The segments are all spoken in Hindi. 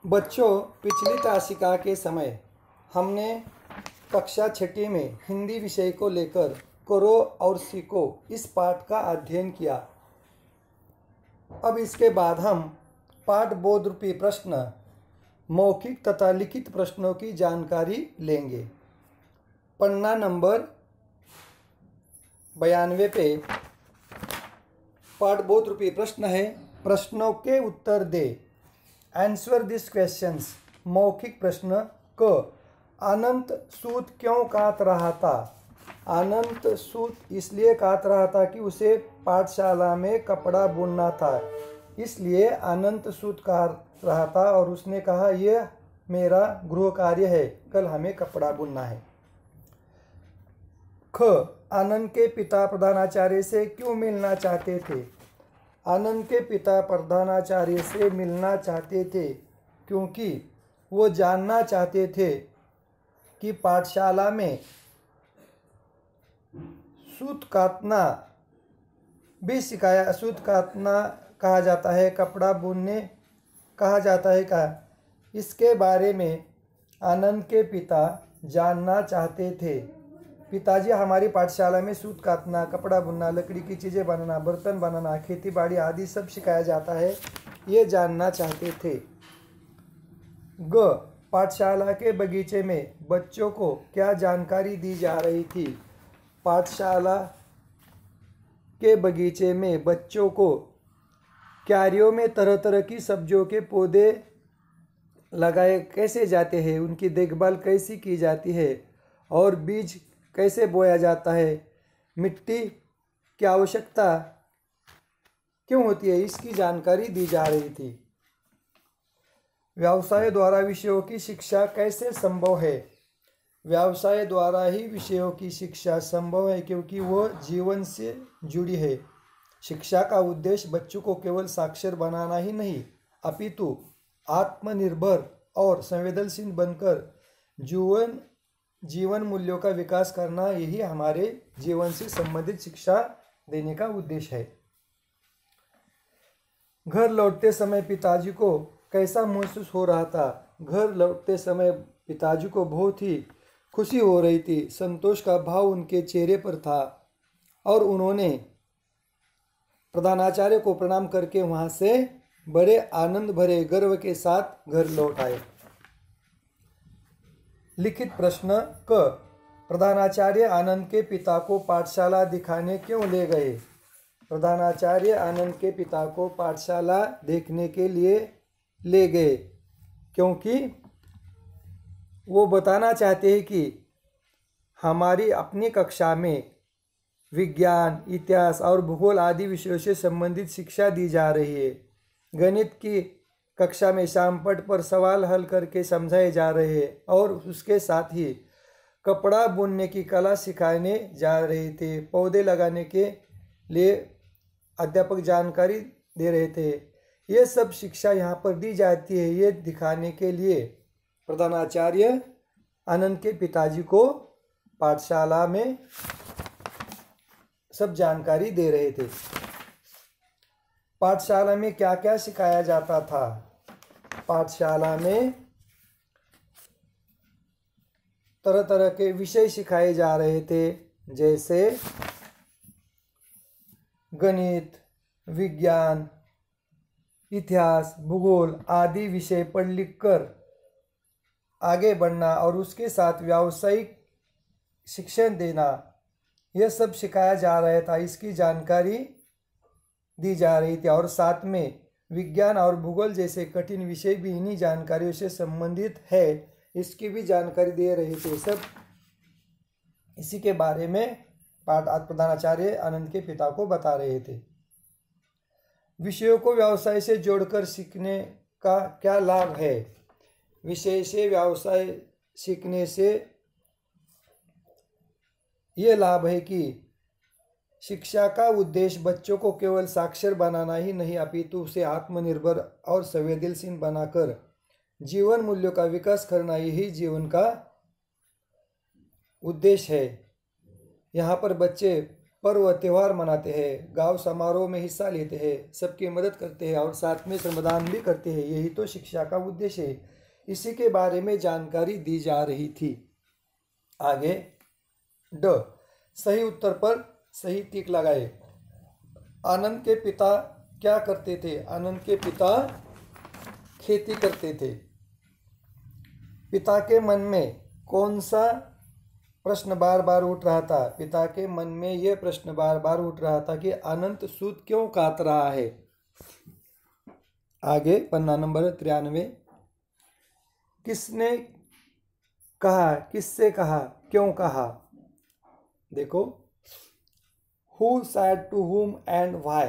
बच्चों, पिछली तासिका के समय हमने कक्षा छठी में हिंदी विषय को लेकर करो और सीखो इस पाठ का अध्ययन किया। अब इसके बाद हम पाठ बोध रूपी प्रश्न, मौखिक तथा लिखित प्रश्नों की जानकारी लेंगे। पन्ना नंबर 92 पे पाठ बोध रूपी प्रश्न है, प्रश्नों के उत्तर दे। Answer this questions. मौखिक प्रश्न क, अनंत सूत क्यों काट रहा था? अनंत सूत इसलिए काट रहा था कि उसे पाठशाला में कपड़ा बुनना था, इसलिए अनंत सूत काट रहा था और उसने कहा यह मेरा गृह कार्य है, कल हमें कपड़ा बुनना है। ख, आनंद के पिता प्रधानाचार्य से क्यों मिलना चाहते थे? आनंद के पिता प्रधानाचार्य से मिलना चाहते थे क्योंकि वो जानना चाहते थे कि पाठशाला में सूत काटना भी सिखाया, सूत काटना कहा जाता है, कपड़ा बुनने कहा जाता है का, इसके बारे में आनंद के पिता जानना चाहते थे। पिताजी, हमारी पाठशाला में सूत काटना, कपड़ा बुनना, लकड़ी की चीज़ें बनाना, बर्तन बनाना, खेती बाड़ी आदि सब सिखाया जाता है, ये जानना चाहते थे। ग, पाठशाला के बगीचे में बच्चों को क्या जानकारी दी जा रही थी? पाठशाला के बगीचे में बच्चों को क्यारियों में तरह तरह की सब्जियों के पौधे लगाए कैसे जाते हैं, उनकी देखभाल कैसी की जाती है और बीज कैसे बोया जाता है, मिट्टी की आवश्यकता क्यों होती है, इसकी जानकारी दी जा रही थी। व्यवसाय द्वारा विषयों की शिक्षा कैसे संभव है? व्यवसाय द्वारा ही विषयों की शिक्षा संभव है क्योंकि वो जीवन से जुड़ी है। शिक्षा का उद्देश्य बच्चों को केवल साक्षर बनाना ही नहीं, अपितु आत्मनिर्भर और संवेदनशील बनकर जीवन मूल्यों का विकास करना, यही हमारे जीवन से संबंधित शिक्षा देने का उद्देश्य है। घर लौटते समय पिताजी को कैसा महसूस हो रहा था? घर लौटते समय पिताजी को बहुत ही खुशी हो रही थी, संतोष का भाव उनके चेहरे पर था और उन्होंने प्रधानाचार्य को प्रणाम करके वहां से बड़े आनंद भरे गर्व के साथ घर लौट आए। लिखित प्रश्न क, प्रधानाचार्य आनंद के पिता को पाठशाला दिखाने क्यों ले गए? प्रधानाचार्य आनंद के पिता को पाठशाला देखने के लिए ले गए क्योंकि वो बताना चाहते हैं कि हमारी अपनी कक्षा में विज्ञान, इतिहास और भूगोल आदि विषयों से संबंधित शिक्षा दी जा रही है। गणित की कक्षा में शामपट पर सवाल हल करके समझाए जा रहे हैं और उसके साथ ही कपड़ा बुनने की कला सिखाने जा रहे थे। पौधे लगाने के लिए अध्यापक जानकारी दे रहे थे। ये सब शिक्षा यहाँ पर दी जाती है, ये दिखाने के लिए प्रधानाचार्य आनंद के पिताजी को पाठशाला में सब जानकारी दे रहे थे। पाठशाला में क्या क्या सिखाया जाता था? पाठशाला में तरह तरह के विषय सिखाए जा रहे थे, जैसे गणित, विज्ञान, इतिहास, भूगोल आदि विषय पढ़ लिख कर आगे बढ़ना और उसके साथ व्यावसायिक शिक्षण देना, यह सब सिखाया जा रहा था, इसकी जानकारी दी जा रही थी। और साथ में विज्ञान और भूगोल जैसे कठिन विषय भी इन्हीं जानकारियों से संबंधित है, इसकी भी जानकारी दे रहे थे। सब इसी के बारे में प्रधानाचार्य आनंद के पिता को बता रहे थे। विषयों को व्यवसाय से जोड़कर सीखने का क्या लाभ है? विषय से व्यवसाय सीखने से ये लाभ है कि शिक्षा का उद्देश्य बच्चों को केवल साक्षर बनाना ही नहीं, अपितु उसे आत्मनिर्भर और संवेदनशील बनाकर जीवन मूल्यों का विकास करना, यही जीवन का उद्देश्य है। यहाँ पर बच्चे पर्व त्योहार मनाते हैं, गांव समारोह में हिस्सा लेते हैं, सबकी मदद करते हैं और साथ में श्रमदान भी करते हैं। यही तो शिक्षा का उद्देश्य है। इसी के बारे में जानकारी दी जा रही थी। आगे ड, सही उत्तर पर सही टिक लगाए। आनंद के पिता क्या करते थे? आनंद के पिता खेती करते थे। पिता के मन में कौन सा प्रश्न बार बार उठ रहा था? पिता के मन में यह प्रश्न बार बार उठ रहा था कि अनंत सूत क्यों काट रहा है। आगे पन्ना नंबर 93। किसने कहा, किससे कहा, क्यों कहा? देखो, who said to whom and why।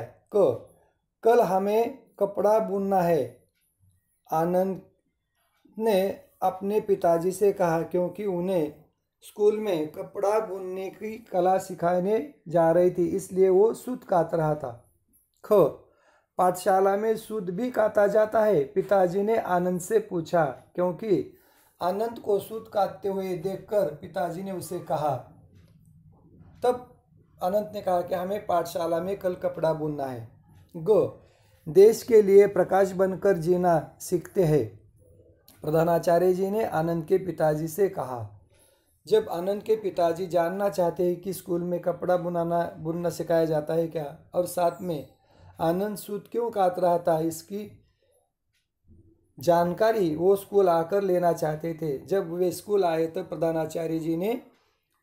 कल हमें कपड़ा बुनना है। आनंद ने अपने पिताजी से कहा क्योंकि उन्हें स्कूल में कपड़ा बुनने की कला सिखाने जा रही थी, इसलिए वो सूत काट रहा था। ख, पाठशाला में सूत भी काटा जाता है? पिताजी ने आनंद से पूछा क्योंकि आनंद को सूत काटते हुए देखकर पिताजी ने उसे कहा। तब आनंद ने कहा कि हमें पाठशाला में कल कपड़ा बुनना है। ग, देश के लिए प्रकाश बनकर जीना सीखते हैं। प्रधानाचार्य जी ने आनंद के पिताजी से कहा। जब आनंद के पिताजी जानना चाहते हैं कि स्कूल में कपड़ा बुनना सिखाया जाता है क्या, और साथ में आनंद सूत क्यों काट रहा था, इसकी जानकारी वो स्कूल आकर लेना चाहते थे। जब वे स्कूल आए तो प्रधानाचार्य जी ने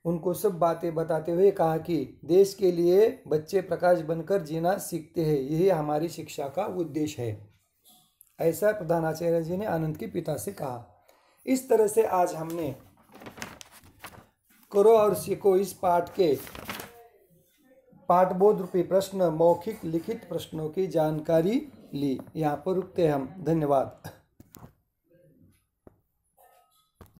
उनको सब बातें बताते हुए कहा कि देश के लिए बच्चे प्रकाश बनकर जीना सीखते हैं, यही हमारी शिक्षा का उद्देश्य है। ऐसा प्रधानाचार्य जी ने आनंद के पिता से कहा। इस तरह से आज हमने करो और सीखो इस पाठ के पाठबोध रूपी प्रश्न, मौखिक लिखित प्रश्नों की जानकारी ली। यहाँ पर रुकते हैं हम। धन्यवाद।